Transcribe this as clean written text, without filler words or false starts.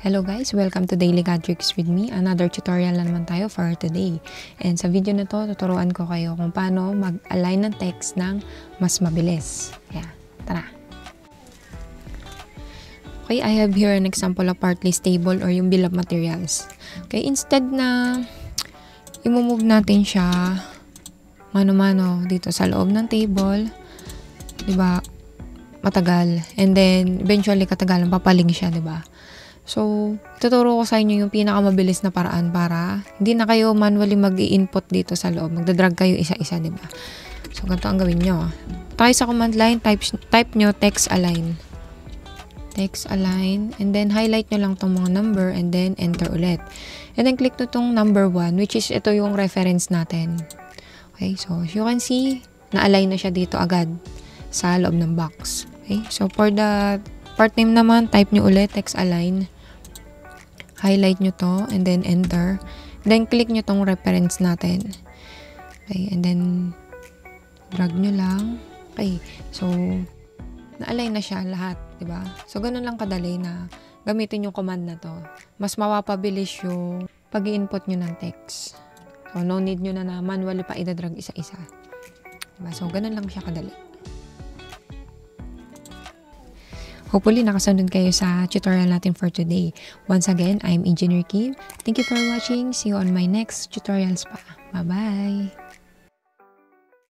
Hello guys, welcome to Daily Gadgets with me. Another tutorial na naman tayo for today. And sa video na to, tuturuan ko kayo kung paano mag-align ng text ng mas mabilis. Yeah, tara. Okay, I have here an example of part list table or yung bill of materials. Okay, instead na i-move natin siya mano-mano dito sa loob ng table, 'di ba? Matagal. And then eventually katagalan papaling siya, 'di ba? So, tuturo ko sa inyo yung pinakamabilis na paraan para hindi na kayo manually mag-i-input dito sa loob. Magdadrag kayo isa-isa, di ba? So, ganito ang gawin nyo. Tayo sa command line, type nyo text align. Text align. And then, highlight nyo lang tong mga number and then enter ulit. And then, click to tong number 1, which is ito yung reference natin. Okay, so as you can see, na-align na siya dito agad sa loob ng box. Okay, so for the part name naman, type nyo ulit text align. Highlight nyo to, and then enter. Then, click nyo tong reference natin. Okay, and then, drag nyo lang. Okay, so, na-align na siya lahat, diba? So, ganun lang kadali na gamitin yung command na to. Mas mapapabilis yung pag-i-input nyo ng text. So, no need nyo na manually pa idadrag isa-isa. Diba? So, ganun lang siya kadali. Hopefully, nakasunod kayo sa tutorial natin for today. Once again, I'm Engineer Kim. Thank you for watching. See you on my next tutorials pa. Bye-bye!